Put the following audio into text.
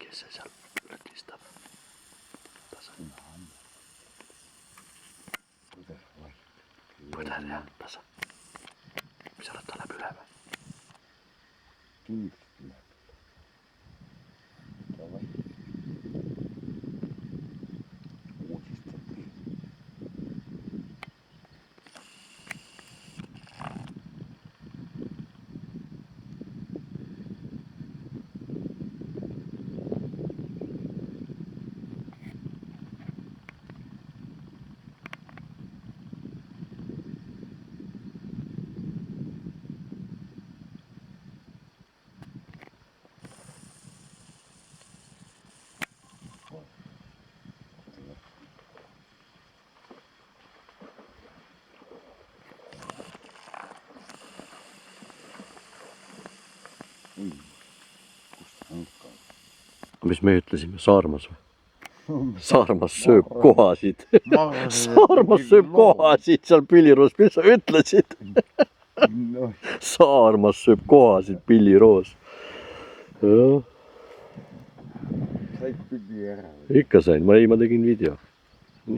kes see seal lõdistab? Põder jah, tasa. Mis sa oled, ta läheb üle või? Kindlasti läheb. Davai. Uudistabki. Mis me ütlesime, Saarmas või? Saarmas sööb kohasid. Saarmas sööb kohasid seal Pilliroos, mis sa ütlesid? Saarmas sööb kohasid Pilliroos. Said pilli ära? Ikka sain, ma tegin video.